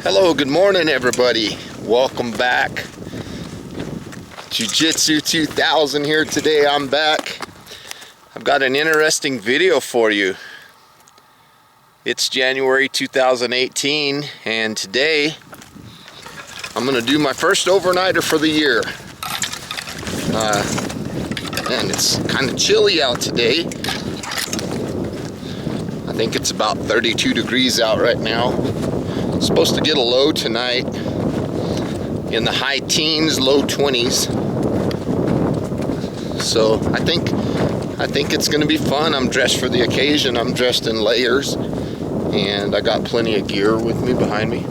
Hello, good morning everybody. Welcome back. Jiu-Jitsu 2000 here today. I'm back. I've got an interesting video for you. It's January 2018 and today I'm gonna do my first overnighter for the year. And it's kind of chilly out today. I think it's about 32 degrees out right now. Supposed to get a low tonight in the high teens, low 20s. So I think it's gonna be fun. I'm dressed for the occasion. I'm dressed in layers and I got plenty of gear with me behind me.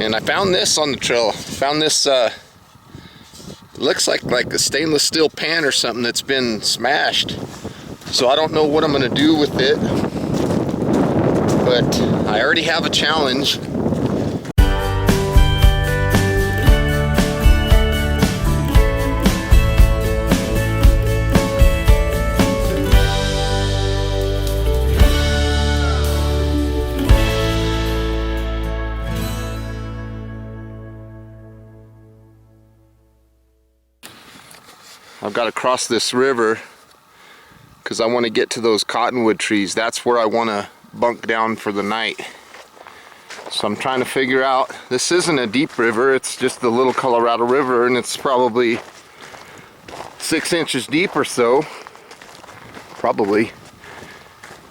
And I found this on the trail. Found this looks like a stainless steel pan or something that's been smashed. So I don't know what I'm gonna do with it, but I already have a challenge. I've got to cross this river because I want to get to those cottonwood trees. That's where I want to bunk down for the night. So I'm trying to figure out, this isn't a deep river, it's just the little Colorado River, and it's probably 6 inches deep or so. Probably.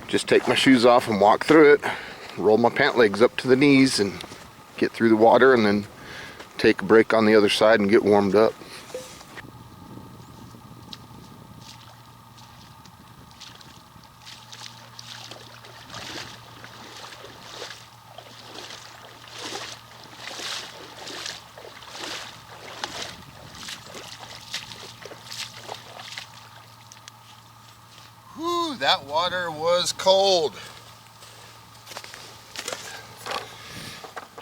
Just take my shoes off and walk through it, roll my pant legs up to the knees and get through the water, and then take a break on the other side and get warmed up. Whew, that water was cold.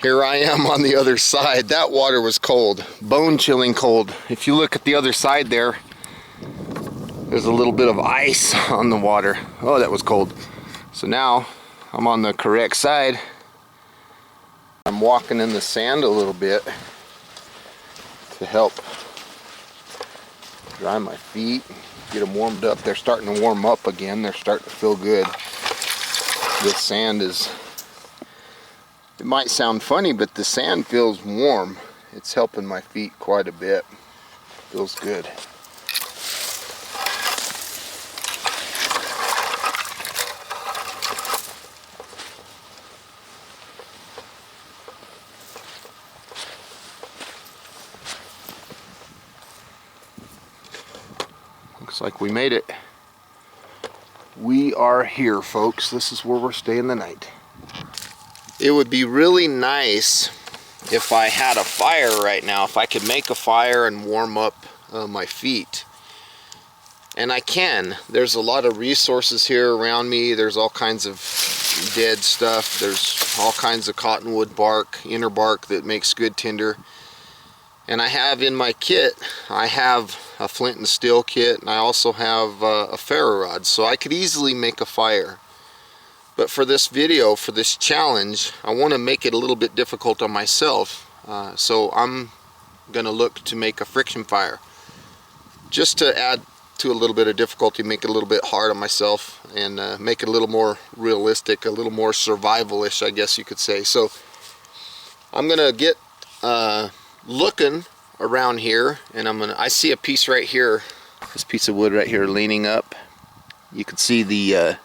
Here I am on the other side. That water was cold, bone-chilling cold. If you look at the other side there, there's a little bit of ice on the water. Oh, that was cold. So now I'm on the correct side. I'm walking in the sand a little bit to help dry my feet, get them warmed up. They're starting to warm up again. They're starting to feel good. This sand is, it might sound funny, but the sand feels warm. It's helping my feet quite a bit. Feels good. Looks like we made it. We are here, folks. This is where we're staying the night. It would be really nice if I had a fire right now, if I could make a fire and warm up my feet. And I can. There's a lot of resources here around me. There's all kinds of dead stuff. There's all kinds of cottonwood bark, inner bark that makes good tinder. And I have in my kit, I have a flint and steel kit, and I also have a ferro rod, so I could easily make a fire. But for this video, for this challenge, I want to make it a little bit difficult on myself. So I'm going to look to make a friction fire. Just to add to a little bit of difficulty, make it a little bit hard on myself, and make it a little more realistic, a little more survival-ish, I guess you could say. So I'm going to get looking around here, and I see a piece right here, this piece of wood right here leaning up. You can see the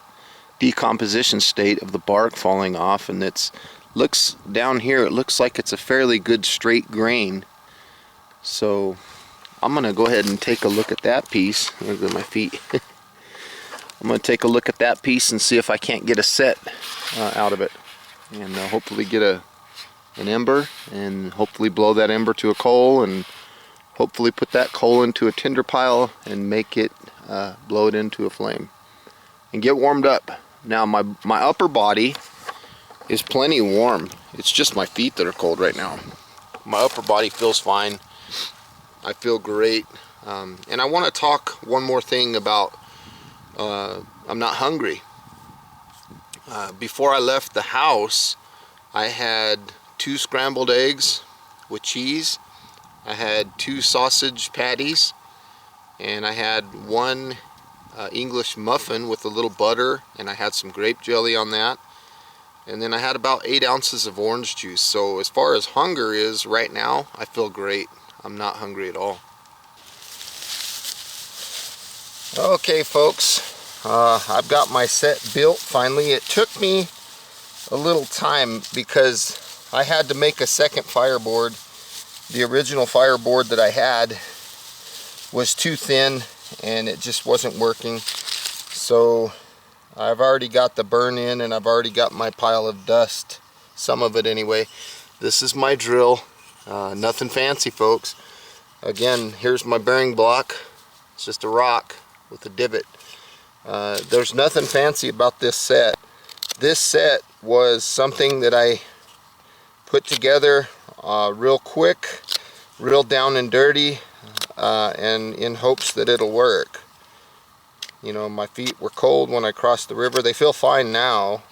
decomposition state of the bark falling off, and looks down here, it looks like it's a fairly good straight grain. So I'm gonna go ahead and take a look at that piece. Look at my feet. I'm gonna take a look at that piece and see if I can't get a set out of it, and hopefully get an ember, and hopefully blow that ember to a coal, and hopefully put that coal into a tinder pile and make it blow it into a flame and get warmed up. Now my upper body is plenty warm. It's just my feet that are cold right now. My upper body feels fine. I feel great. And I want to talk one more thing about I'm not hungry. Before I left the house, I had 2 scrambled eggs with cheese. I had 2 sausage patties, and I had 1 English muffin with a little butter, and I had some grape jelly on that. And then I had about 8 ounces of orange juice. So as far as hunger is right now, I feel great. I'm not hungry at all. Okay folks, I've got my set built finally. It took me a little time because I had to make a second fireboard. The original fireboard that I had was too thin and it just wasn't working. So I've already got the burn in and I've already got my pile of dust, some of it anyway. This is my drill, nothing fancy folks. Again, here's my bearing block. It's just a rock with a divot. There's nothing fancy about this set. This set was something that I put together real quick, real down and dirty, and in hopes that it'll work. You know, my feet were cold when I crossed the river. They feel fine now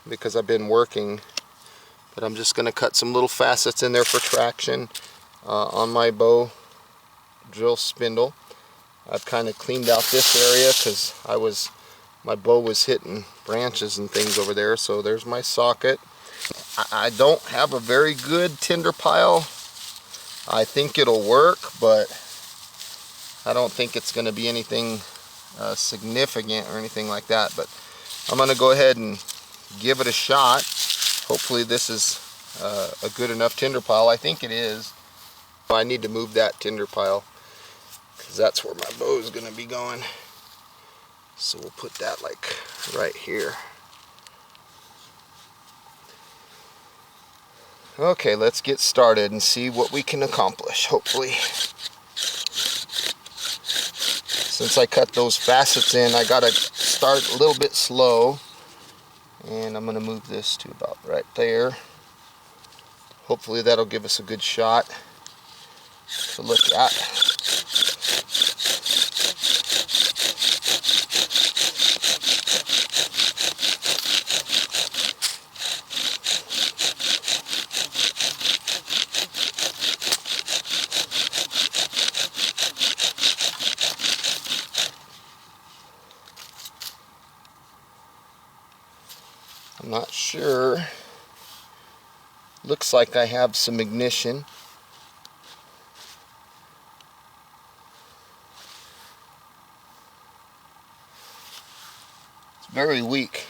because I've been working, but I'm just going to cut some little facets in there for traction on my bow drill spindle. I've kind of cleaned out this area because my bow was hitting branches and things over there. So there's my socket. I don't have a very good tinder pile. I think it'll work, but I don't think it's going to be anything significant or anything like that. But I'm going to go ahead and give it a shot. Hopefully this is a good enough tinder pile. I think it is. I need to move that tinder pile because that's where my bow is going to be going. So we'll put that like right here. Okay, let's get started and see what we can accomplish, hopefully. Since I cut those facets in, I gotta start a little bit slow. And I'm gonna move this to about right there. Hopefully that'll give us a good shot to look at. I'm not sure. Looks like I have some ignition. It's very weak.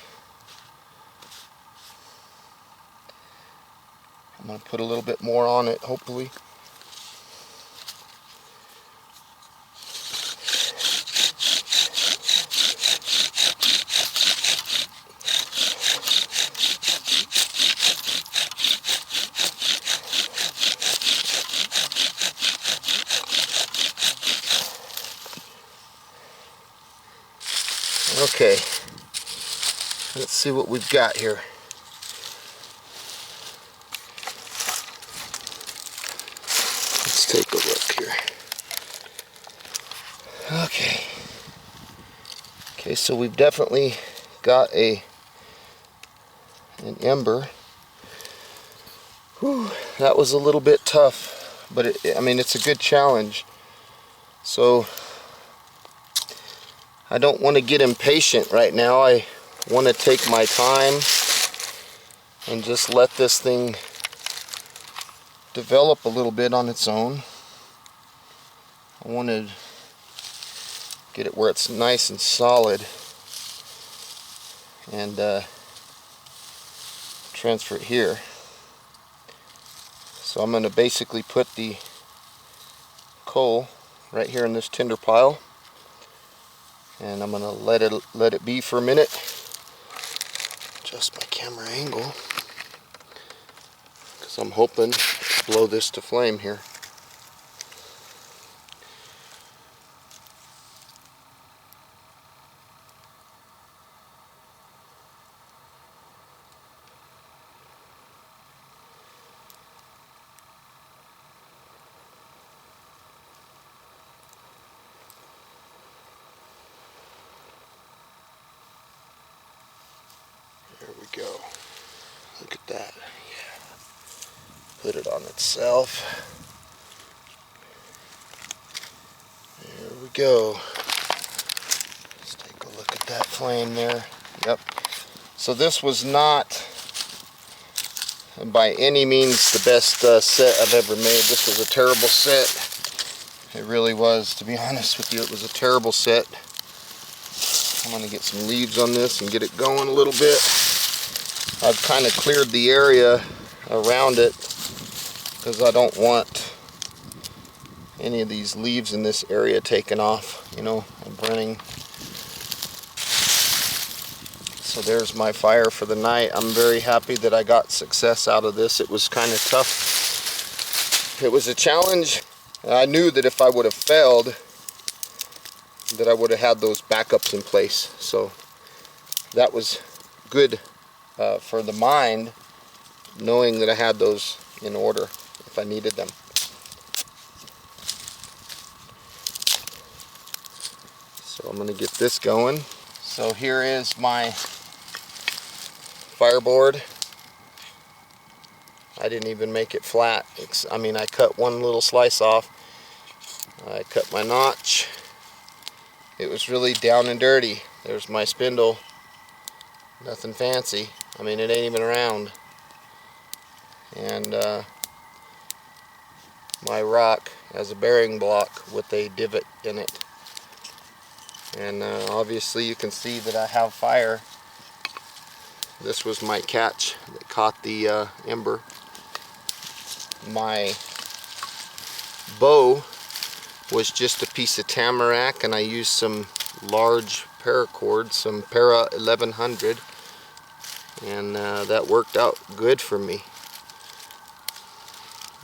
I'm going to put a little bit more on it, hopefully. Okay, let's see what we've got here. Let's take a look here. Okay, so we've definitely got an ember. Whew, that was a little bit tough, but I mean, it's a good challenge. So I don't want to get impatient right now. I want to take my time and just let this thing develop a little bit on its own. I want to get it where it's nice and solid and transfer it here. So I'm going to basically put the coal right here in this tinder pile, and I'm going to let it be for a minute. Adjust my camera angle because I'm hoping to blow this to flame here. There we go. Look at that. Yeah. Put it on itself. There we go. Let's take a look at that flame there. Yep. So this was not by any means the best set I've ever made. This was a terrible set. It really was, to be honest with you. It was a terrible set. I'm going to get some leaves on this and get it going a little bit. I've kind of cleared the area around it because I don't want any of these leaves in this area taken off, you know, and burning. So there's my fire for the night. I'm very happy that I got success out of this. It was kind of tough. It was a challenge. I knew that if I would have failed, that I would have had those backups in place. So that was good for the mind, knowing that I had those in order if I needed them. So I'm going to get this going. So here is my fireboard. I didn't even make it flat. I mean, I cut one little slice off. I cut my notch. It was really down and dirty. There's my spindle. Nothing fancy. I mean, it ain't even round. And my rock has a bearing block with a divot in it. And obviously you can see that I have fire. This was my catch that caught the ember. My bow was just a piece of tamarack, and I used some large paracord, some Para 1100, and that worked out good for me.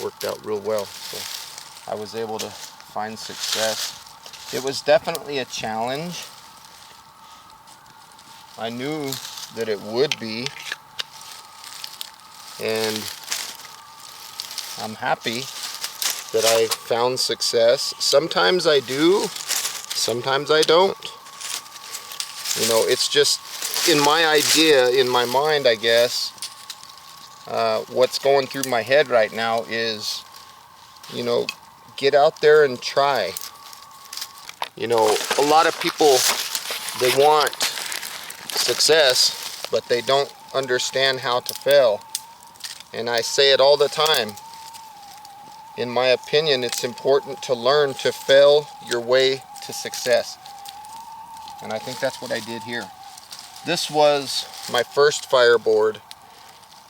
Worked out real well. So I was able to find success. It was definitely a challenge. I knew that it would be, and I'm happy that I found success. Sometimes I do, sometimes I don't. You know, it's just in my idea, in my mind, I guess, what's going through my head right now is, you know, get out there and try. You know, a lot of people, they want success, but they don't understand how to fail. And I say it all the time. In my opinion, it's important to learn to fail your way to success. And I think that's what I did here. This was my first fireboard.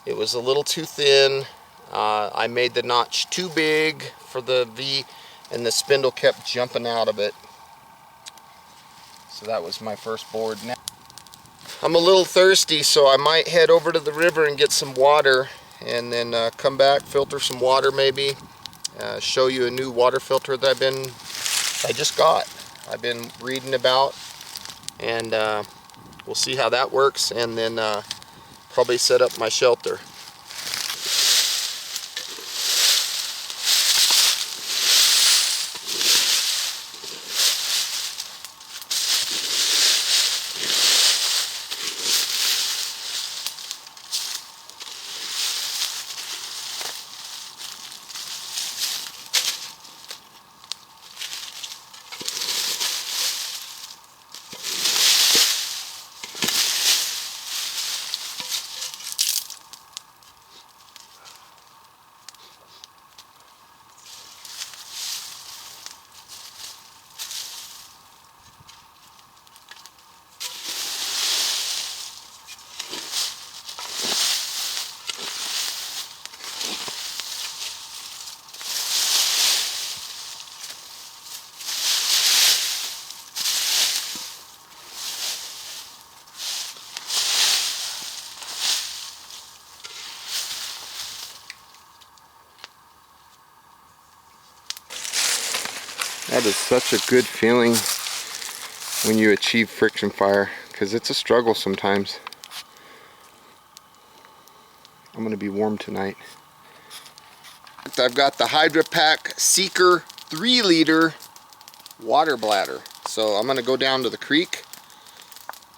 It was a little too thin. I made the notch too big for the V, and the spindle kept jumping out of it. So that was my first board. Now I'm a little thirsty, so I might head over to the river and get some water, and then come back, filter some water maybe, show you a new water filter that I just got. I've been reading about, and we'll see how that works, and then probably set up my shelter. That is such a good feeling when you achieve friction fire, because it's a struggle sometimes. I'm going to be warm tonight. I've got the Hydrapak Seeker 3-liter water bladder. So I'm going to go down to the creek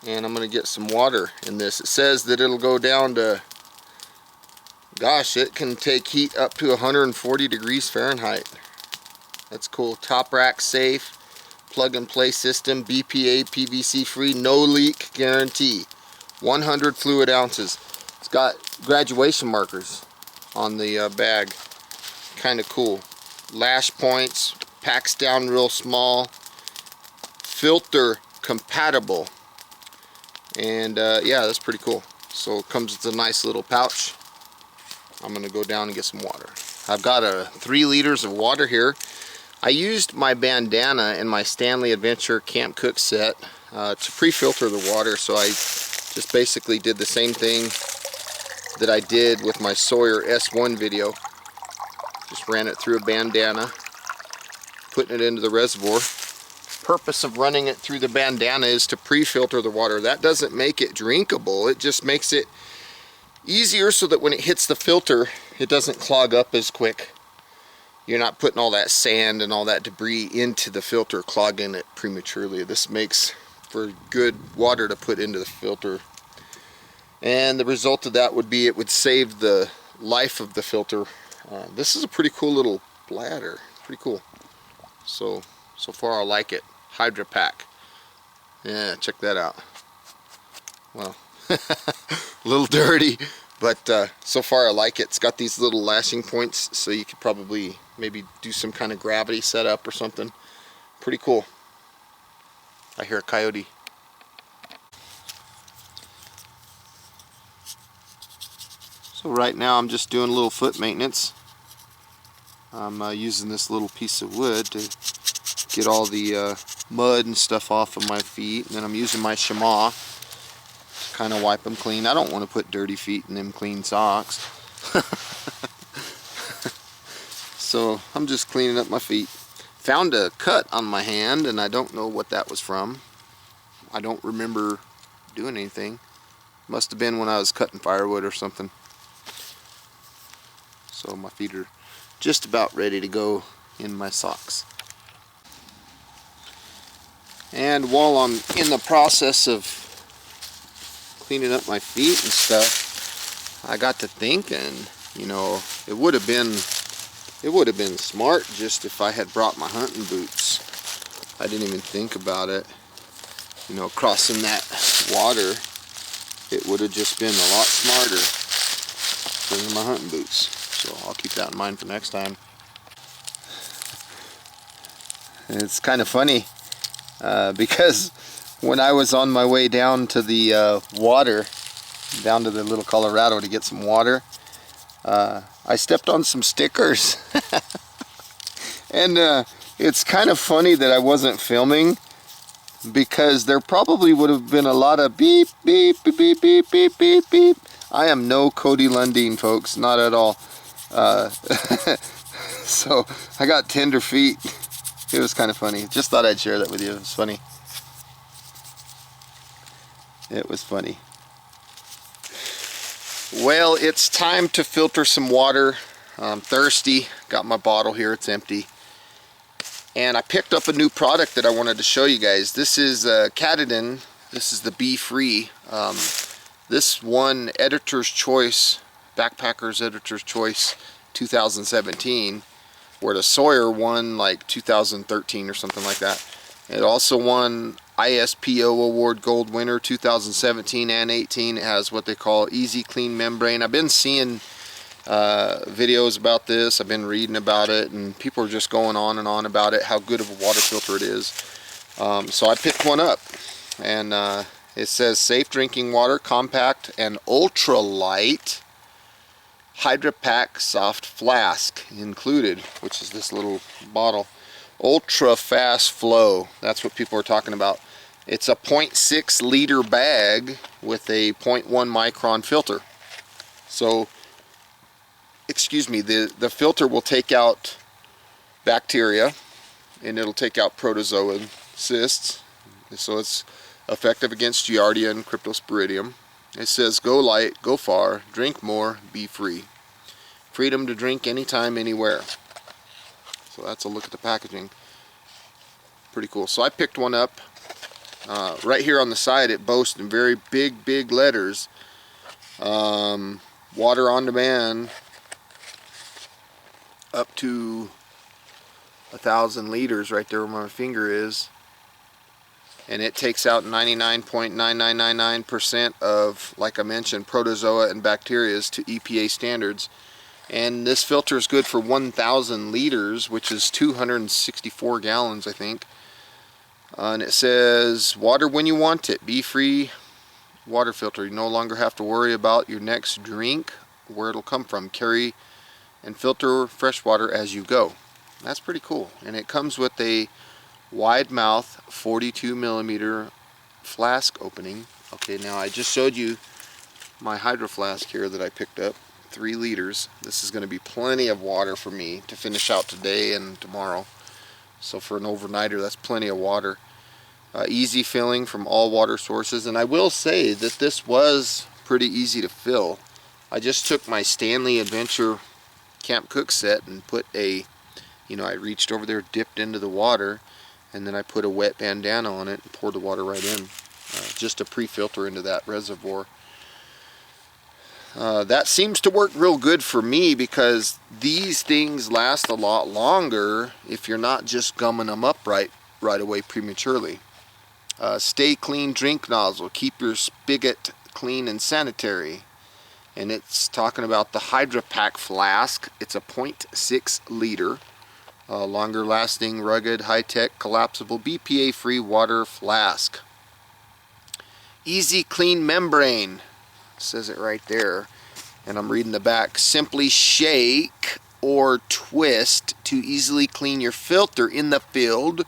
and I'm going to get some water in this. It says that it'll go down to Gosh, it can take heat up to 140 degrees Fahrenheit. That's cool. Top rack safe, plug and play system, BPA, PVC free, no leak guarantee. 100 fluid ounces. It's got graduation markers on the bag. Kind of cool. Lash points, packs down real small, filter compatible, and yeah, that's pretty cool. So it comes with a nice little pouch. I'm gonna go down and get some water. I've got 3 liters of water here. I used my bandana in my Stanley Adventure Camp Cook set to pre-filter the water, so I just basically did the same thing that I did with my Sawyer S1 video. Just ran it through a bandana, putting it into the reservoir. Purpose of running it through the bandana is to pre-filter the water. That doesn't make it drinkable, it just makes it easier so that when it hits the filter, it doesn't clog up as quick. You're not putting all that sand and all that debris into the filter, clogging it prematurely. This makes for good water to put into the filter. And the result of that would be it would save the life of the filter. This is a pretty cool little bladder. Pretty cool. So far I like it. Hydrapak. Yeah, check that out. Well, a little dirty, but so far I like it. It's got these little lashing points, so you could probably maybe do some kind of gravity setup or something. Pretty cool. I hear a coyote. So right now I'm just doing a little foot maintenance. I'm using this little piece of wood to get all the mud and stuff off of my feet, and then I'm using my chamois to kind of wipe them clean. I don't want to put dirty feet in them clean socks. So I'm just cleaning up my feet. Found a cut on my hand, and I don't know what that was from. I don't remember doing anything. Must have been when I was cutting firewood or something. So my feet are just about ready to go in my socks. And while I'm in the process of cleaning up my feet and stuff, I got to thinking, you know, it would have been smart just if I had brought my hunting boots. I didn't even think about it. You know, crossing that water, it would have just been a lot smarter bringing my hunting boots. So I'll keep that in mind for next time. It's kind of funny because when I was on my way down to the water, down to the little Colorado to get some water, I stepped on some stickers. And it's kind of funny that I wasn't filming, because there probably would have been a lot of beep, beep, beep, beep, beep, beep, beep, beep. I am no Cody Lundeen, folks, not at all. So I got tender feet. It was kind of funny. Just thought I'd share that with you. It was funny. It was funny. Well, it's time to filter some water. I'm thirsty. Got my bottle here. It's empty. And I picked up a new product that I wanted to show you guys. This is Katadyn. This is the BeFree. This won Editor's Choice, Backpacker's Editor's Choice 2017, where the Sawyer won like 2013 or something like that. It also won ISPO Award Gold winner 2017 and 18. It has what they call easy clean membrane. I've been seeing videos about this. I've been reading about it, and people are just going on and on about it, how good of a water filter it is. So I picked one up, and it says safe drinking water, compact and ultra light, Hydrapak soft flask included, which is this little bottle. Ultra fast flow, that's what people are talking about. It's a 0.6 liter bag with a 0.1 micron filter. So excuse me, the filter will take out bacteria, and it'll take out protozoan cysts, so it's effective against Giardia and Cryptosporidium. It says go light, go far, drink more, be free. Freedom to drink anytime, anywhere. So that's a look at the packaging. Pretty cool. So I picked one up. Right here on the side it boasts in very big letters, water on demand up to 1,000 liters right there where my finger is, and it takes out 99.9999% of, like I mentioned, protozoa and bacteria to EPA standards. And this filter is good for 1,000 liters, which is 264 gallons, I think. And it says, water when you want it. BeFree water filter. You no longer have to worry about your next drink, where it'll come from. Carry and filter fresh water as you go. That's pretty cool. And it comes with a wide mouth 42 millimeter flask opening. Okay, now I just showed you my hydro flask here that I picked up, 3 liters. This is going to be plenty of water for me to finish out today and tomorrow. So for an overnighter, that's plenty of water. Easy filling from all water sources, and I will say that this was pretty easy to fill. I just took my Stanley Adventure Camp Cook set and put a, I reached over there, dipped into the water, and then I put a wet bandana on it and poured the water right in, just to pre-filter into that reservoir. That seems to work real good for me, because these things last a lot longer if you're not just gumming them up right away prematurely. Stay clean drink nozzle. Keep your spigot clean and sanitary. And it's talking about the Hydrapak flask. It's a 0.6 liter. Longer lasting, rugged, high-tech, collapsible, BPA-free water flask. Easy clean membrane. Says it right there, and I'm reading the back. Simply shake or twist to easily clean your filter in the field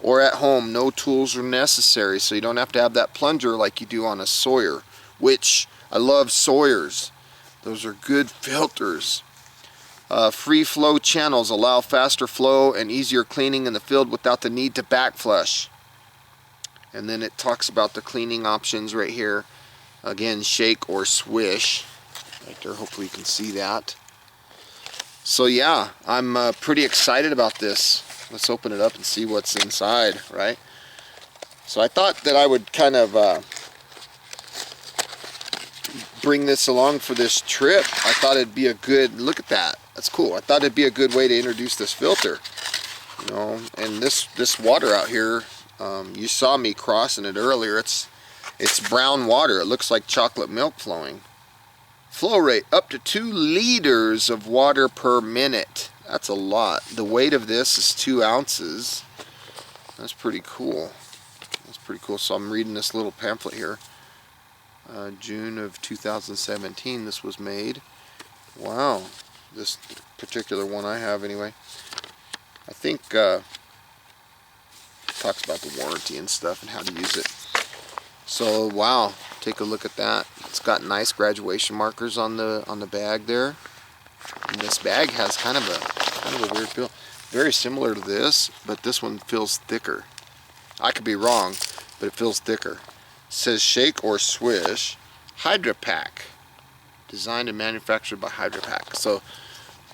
or at home. No tools are necessary, so you don't have to have that plunger like you do on a Sawyer, which I love Sawyers. Those are good filters. Free flow channels allow faster flow and easier cleaning in the field without the need to back flush. And then it talks about the cleaning options right here. Again, shake or swish right there. Hopefully you can see that. So yeah, I'm pretty excited about this. Let's open it up and see what's inside, right? So I thought that I would kind of bring this along for this trip. I thought it'd be a good, look at that, that's cool. I thought it'd be a good way to introduce this filter, and this water out here, you saw me crossing it earlier. It's brown water. It looks like chocolate milk flowing. Flow rate up to 2 liters of water per minute. That's a lot. The weight of this is 2 ounces. That's pretty cool. That's pretty cool. So I'm reading this little pamphlet here. June of 2017 this was made. Wow. This particular one I have anyway. I think talks about the warranty and stuff and how to use it. So wow, take a look at that. It's got nice graduation markers on the bag there. And this bag has kind of a weird feel. Very similar to this, but this one feels thicker. I could be wrong, but it feels thicker. It says shake or swish. Hydrapak. Designed and manufactured by Hydrapak. So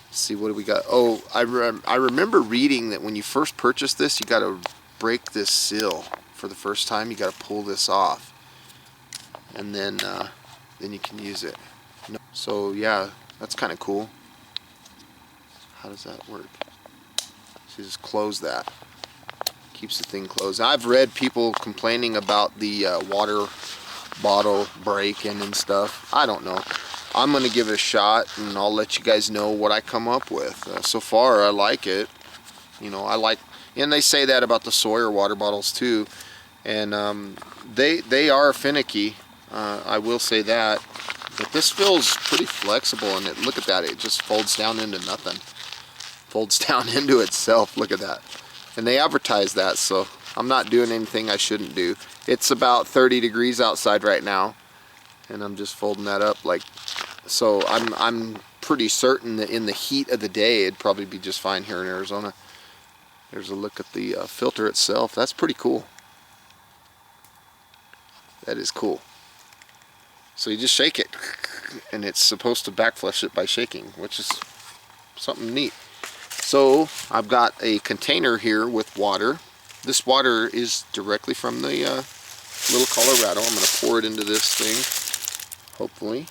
let's see, what do we got? Oh, I remember reading that when you first purchase this, you got to break this seal. For the first time, you got to pull this off, and then you can use it. So yeah, that's kind of cool. How does that work? So you just close that. Keeps the thing closed. I've read people complaining about the water bottle breaking and stuff. I don't know. I'm gonna give it a shot, and I'll let you guys know what I come up with. So far, I like it. And they say that about the Sawyer water bottles too. And they are finicky, I will say that, but this feels pretty flexible, and look at that, it just folds down into nothing, folds down into itself. Look at that. And they advertise that, so I'm not doing anything I shouldn't do. It's about 30 degrees outside right now, and I'm just folding that up like so. I'm pretty certain that in the heat of the day it'd probably be just fine here in Arizona. There's a look at the filter itself. That's pretty cool. That is cool. So you just shake it, and it's supposed to backflush it by shaking, which is something neat. So I've got a container here with water. This water is directly from the little Colorado. I'm going to pour it into this thing, hopefully.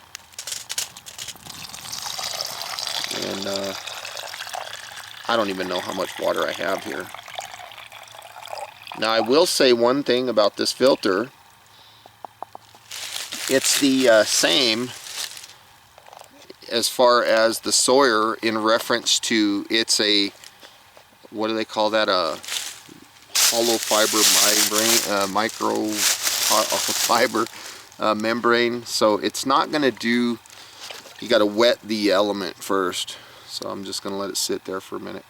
And I don't even know how much water I have here. Now I will say one thing about this filter. It's the same as far as the Sawyer in reference to it's a, what do they call that, a hollow fiber membrane, micro fiber membrane. So it's not going to do, you got to wet the element first. So I'm just going to let it sit there for a minute.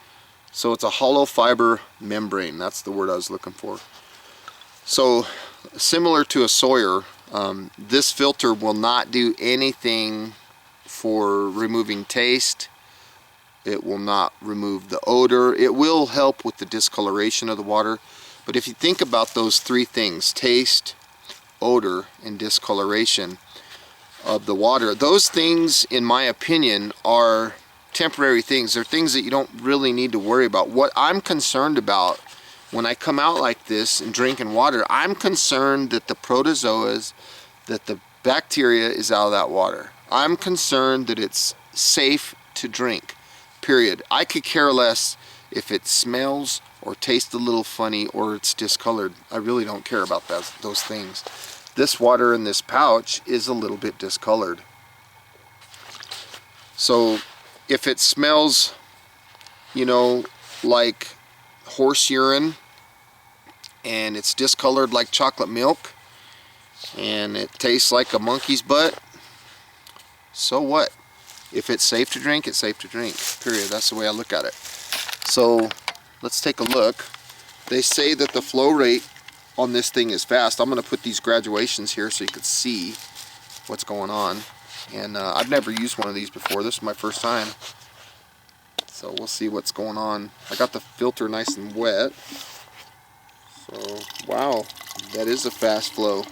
So it's a hollow fiber membrane, that's the word I was looking for. So similar to a Sawyer, this filter will not do anything for removing taste. It will not remove the odor. It will help with the discoloration of the water. But if you think about those three things, taste, odor, and discoloration of the water, those things, in my opinion, are temporary things. They're things that you don't really need to worry about. What I'm concerned about when I come out like this and drinking water, I'm concerned that the protozoas, that the bacteria is out of that water. I'm concerned that it's safe to drink, period. I could care less if it smells or tastes a little funny or it's discolored. I really don't care about those things. This water in this pouch is a little bit discolored. So if it smells, you know, like horse urine, and it's discolored like chocolate milk, and it tastes like a monkey's butt, so what? If it's safe to drink, it's safe to drink, period. That's the way I look at it. So let's take a look. They say that the flow rate on this thing is fast. I'm going to put these graduations here so you can see what's going on. And I've never used one of these before. This is my first time. So we'll see what's going on. I got the filter nice and wet. So, wow, that is a fast flow.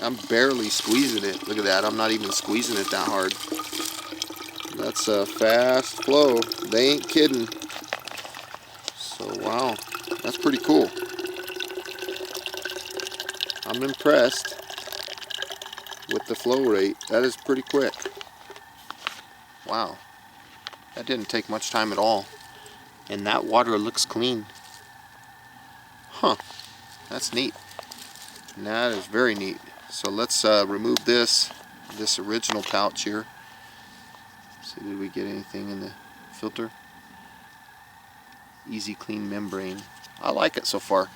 I'm barely squeezing it. Look at that. I'm not even squeezing it that hard. That's a fast flow. They ain't kidding. So, wow, that's pretty cool. I'm impressed with the flow rate. That is pretty quick. Wow. That didn't take much time at all. And that water looks clean. Huh. That's neat. And that is very neat. So let's remove this original pouch here. See, did we get anything in the filter? Easy clean membrane. I like it so far.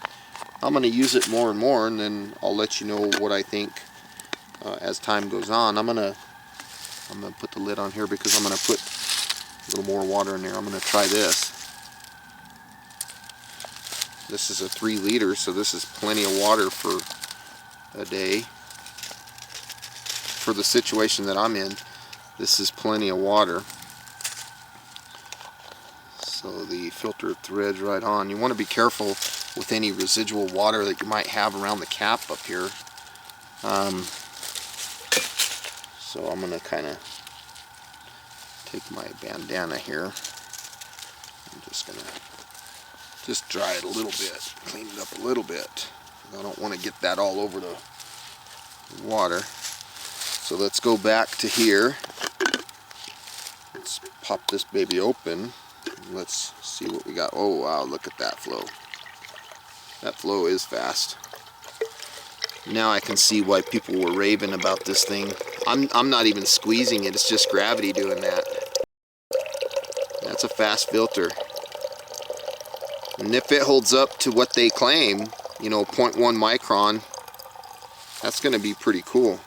I'm going to use it more and more, and then I'll let you know what I think as time goes on. I'm gonna put the lid on here because I'm going to put a little more water in there. I'm going to try this. This is a 3 liter, so this is plenty of water for a day. For the situation that I'm in, this is plenty of water. So the filter threads right on. You want to be careful with any residual water that you might have around the cap up here. So I'm going to kind of take my bandana here. I'm just going to dry it a little bit, clean it up a little bit. I don't want to get that all over the water. So let's go back to here. Let's pop this baby open. Let's see what we got. Oh wow, look at that flow. That flow is fast. Now I can see why people were raving about this thing. I'm not even squeezing it, it's just gravity doing that. That's a fast filter. And if it holds up to what they claim, you know, 0.1 micron, that's going to be pretty cool.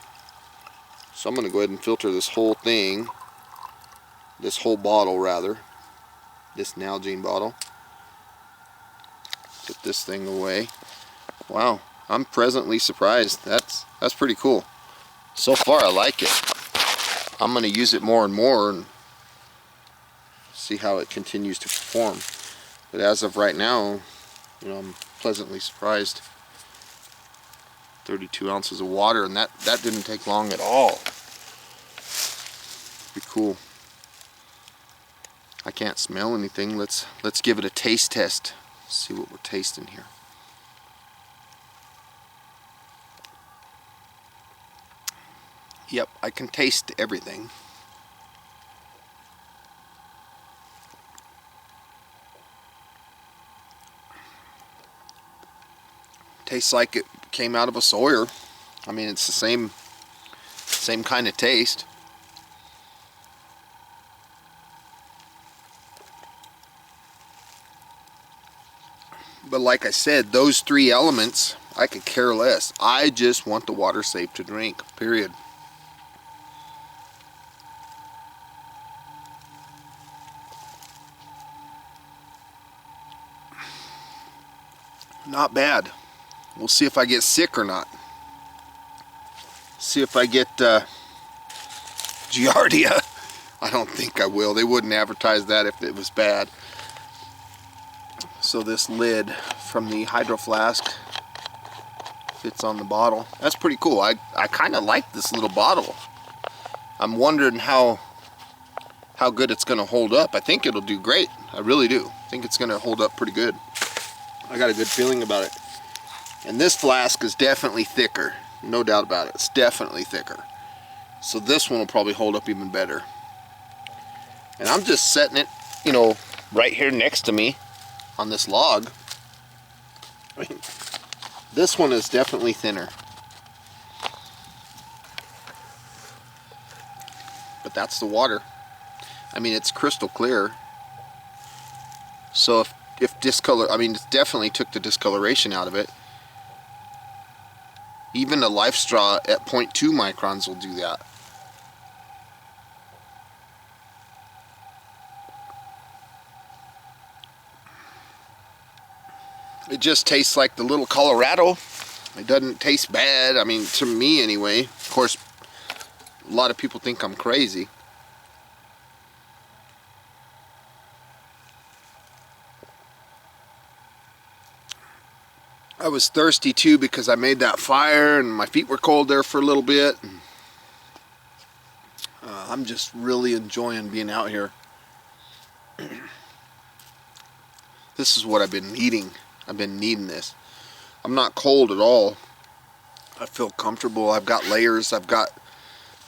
So I'm going to go ahead and filter this whole thing, this whole bottle rather, this Nalgene bottle. Put this thing away. Wow, I'm pleasantly surprised. That's pretty cool. So far I like it. I'm going to use it more and more and see how it continues to perform. But as of right now, you know, I'm pleasantly surprised. 32 ounces of water, and that didn't take long at all. Pretty cool. I can't smell anything. Let's give it a taste test. See what we're tasting here. Yep, I can taste everything. Tastes like it came out of a Sawyer. I mean, it's the same kind of taste. But like I said, those three elements, I could care less. I just want the water safe to drink, period. Not bad. We'll see if I get sick or not. See if I get Giardia. I don't think I will. They wouldn't advertise that if it was bad. So this lid from the Hydro Flask fits on the bottle. That's pretty cool. I kind of like this little bottle. I'm wondering how good it's going to hold up. I think it'll do great. I really do. I think it's going to hold up pretty good. I got a good feeling about it. And this flask is definitely thicker. No doubt about it. It's definitely thicker. So this one will probably hold up even better. And I'm just setting it, you know, right here next to me on this log. I mean, this one is definitely thinner. But that's the water. I mean, it's crystal clear. So if discolor, I mean, it definitely took the discoloration out of it. Even a Life Straw at 0.2 microns will do that. It just tastes like the little Colorado. It doesn't taste bad. I mean, to me anyway. Of course, a lot of people think I'm crazy. I was thirsty too because I made that fire and my feet were cold there for a little bit. I'm just really enjoying being out here. This is what I've been needing. I've been needing this. I'm not cold at all. I feel comfortable. I've got layers. I've got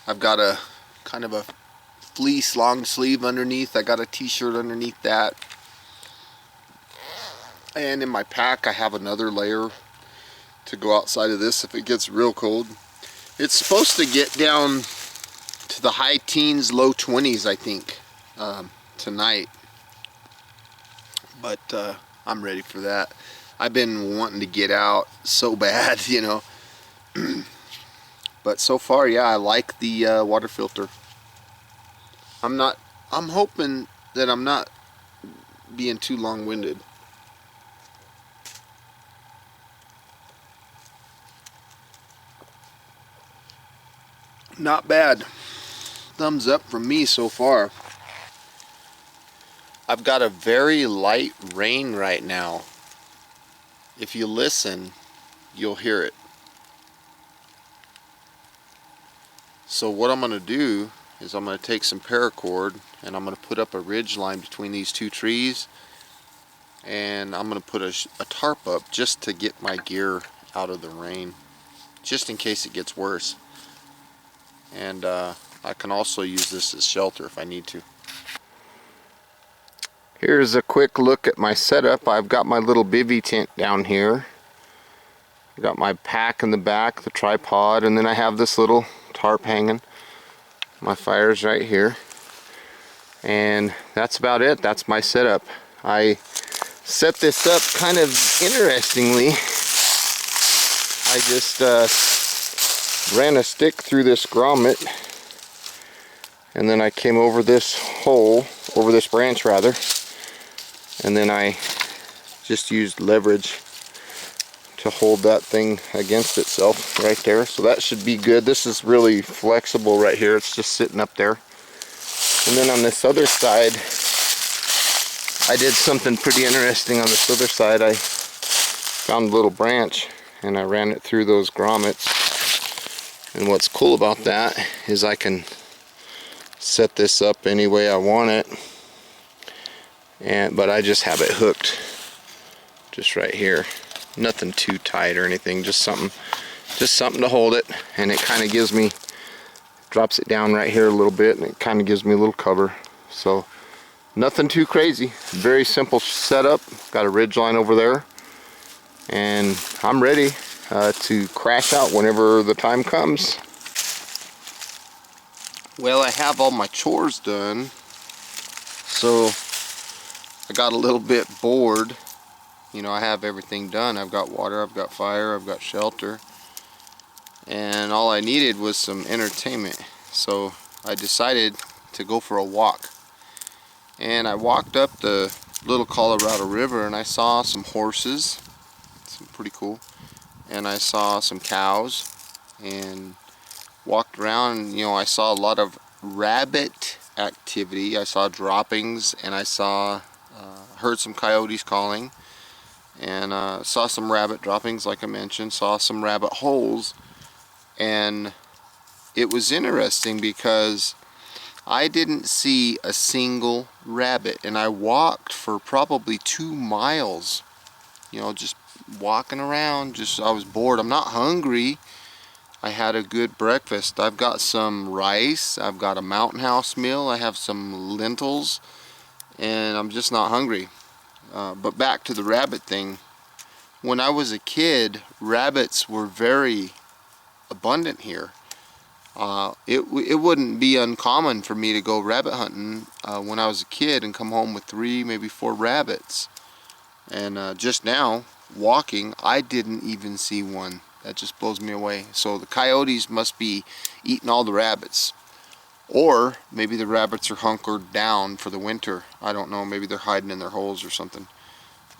a kind of a fleece long sleeve underneath. I got a t-shirt underneath that. And in my pack I have another layer to go outside of this if it gets real cold. It's supposed to get down to the high teens, low 20s, I think, tonight. But I'm ready for that. I've been wanting to get out so bad, you know. But so far, yeah, I like the water filter. I'm hoping that I'm not being too long-winded. Not bad. Thumbs up from me so far. I've got a very light rain right now. If you listen, you'll hear it. So what I'm going to do is I'm going to take some paracord and I'm going to put up a ridge line between these two trees, and I'm going to put a tarp up just to get my gear out of the rain, just in case it gets worse. And I can also use this as shelter if I need to. Here's a quick look at my setup. I've got my little bivvy tent down here. I've got my pack in the back, the tripod, and then I have this little tarp hanging. My fire's right here. And that's about it. That's my setup. I set this up kind of interestingly. I just ran a stick through this grommet, and then I came over this hole, over this branch rather, and then I just used leverage to hold that thing against itself right there. So that should be good. This is really flexible right here. It's just sitting up there. And then on this other side, I did something pretty interesting on this other side. I found a little branch and I ran it through those grommets. And what's cool about that is I can set this up any way I want it. But I just have it hooked just right here. Nothing too tight or anything, just something to hold it, and it kind of gives me, drops it down right here a little bit, and it kind of gives me a little cover. So nothing too crazy, very simple setup. Got a ridge line over there, and I'm ready to crash out whenever the time comes. Well, I have all my chores done, so I got a little bit bored. You know, I have everything done. I've got water, I've got fire, I've got shelter, and all I needed was some entertainment. So I decided to go for a walk. And I walked up the little Colorado River and I saw some horses, some pretty cool, and I saw some cows, and walked around, and, you know, I saw a lot of rabbit activity. I saw droppings, and I saw heard some coyotes calling, and saw some rabbit droppings like I mentioned, saw some rabbit holes. And it was interesting because I didn't see a single rabbit, and I walked for probably 2 miles, you know, just walking around. I was bored. I'm not hungry. I had a good breakfast. I've got some rice, I've got a Mountain House meal, I have some lentils, and I'm just not hungry. But back to the rabbit thing. When I was a kid, rabbits were very abundant here. It wouldn't be uncommon for me to go rabbit hunting when I was a kid and come home with 3, maybe 4 rabbits. And just now, walking, I didn't even see one. That just blows me away. So the coyotes must be eating all the rabbits. Or maybe the rabbits are hunkered down for the winter. I don't know, maybe they're hiding in their holes or something.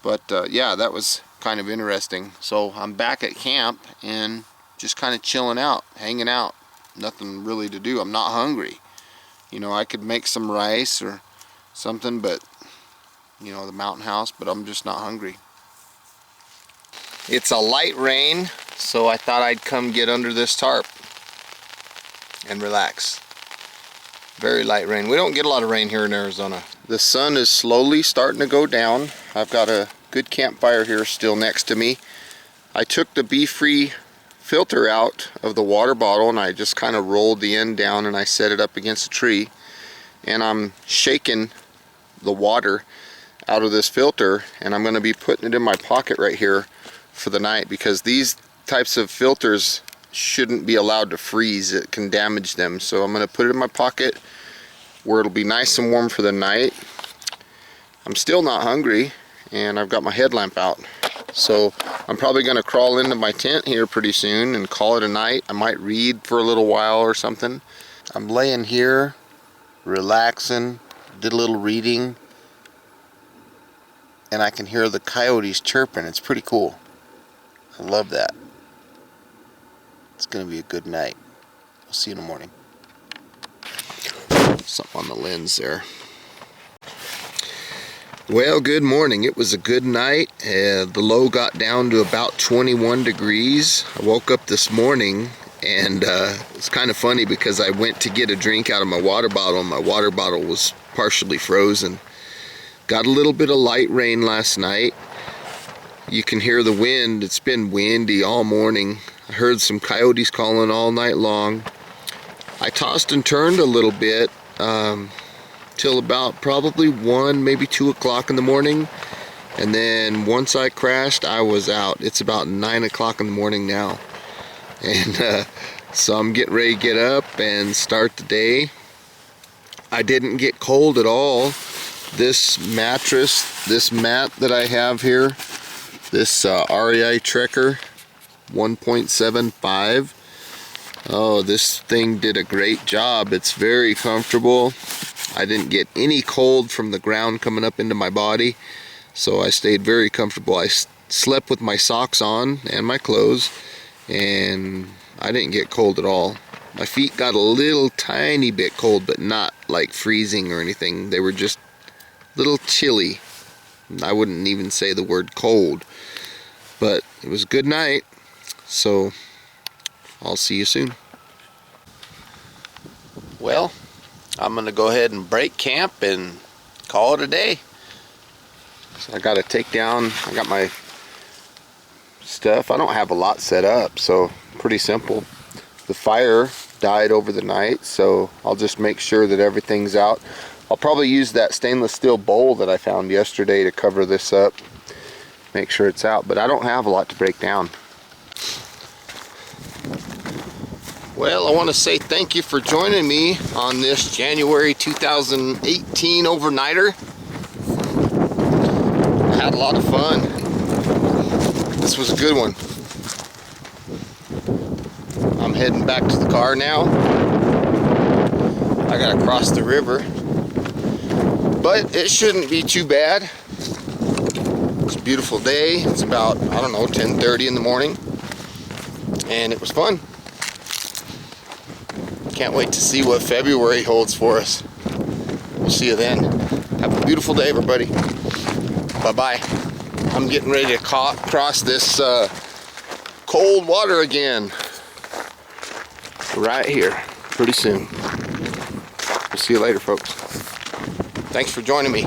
But yeah, that was kind of interesting. So I'm back at camp and just kind of chilling out, hanging out. Nothing really to do. I'm not hungry. You know, I could make some rice or something, but, you know, the Mountain House, but I'm just not hungry. It's a light rain, so I thought I'd come get under this tarp and relax. Very light rain. We don't get a lot of rain here in Arizona. The sun is slowly starting to go down. I've got a good campfire here still next to me. I took the BeFree filter out of the water bottle and I just kind of rolled the end down and I set it up against a tree, and I'm shaking the water out of this filter, and I'm going to be putting it in my pocket right here for the night, because these types of filters shouldn't be allowed to freeze. It can damage them. So I'm going to put it in my pocket where it'll be nice and warm for the night. I'm still not hungry, and I've got my headlamp out. So I'm probably going to crawl into my tent here pretty soon and call it a night. I might read for a little while or something. I'm laying here, relaxing, did a little reading, and I can hear the coyotes chirping. It's pretty cool. I love that. It's going to be a good night. I'll see you in the morning. Something on the lens there. Well, good morning. It was a good night. The low got down to about 21 degrees. I woke up this morning, and it's kind of funny because I went to get a drink out of my water bottle, and my water bottle was partially frozen. Got a little bit of light rain last night. You can hear the wind. It's been windy all morning. I heard some coyotes calling all night long. I tossed and turned a little bit till about probably 1, maybe 2 o'clock in the morning, and then once I crashed, I was out. It's about 9 o'clock in the morning now, and so I'm getting ready to get up and start the day. I didn't get cold at all. This mattress, this mat that I have here, this REI Trekker 1.75. Oh, this thing did a great job. It's very comfortable. I didn't get any cold from the ground coming up into my body, so I stayed very comfortable. I slept with my socks on and my clothes, and I didn't get cold at all. My feet got a little tiny bit cold, but not like freezing or anything. They were just a little chilly. I wouldn't even say the word cold, but it was a good night, so I'll see you soon. Well, I'm going to go ahead and break camp and call it a day. So I got to take down, I got my stuff. I don't have a lot set up, so pretty simple. The fire died over the night, so I'll just make sure that everything's out. I'll probably use that stainless steel bowl that I found yesterday to cover this up. make sure it's out, but I don't have a lot to break down. Well, I want to say thank you for joining me on this January 2018 overnighter. I had a lot of fun. This was a good one. I'm heading back to the car now. I gotta cross the river, but it shouldn't be too bad. It's a beautiful day. It's about, I don't know, 10:30 in the morning, and it was fun. Can't wait to see what February holds for us. We'll see you then. Have a beautiful day, everybody. Bye-bye. I'm getting ready to cross this cold water again. Right here, pretty soon. We'll see you later, folks. Thanks for joining me.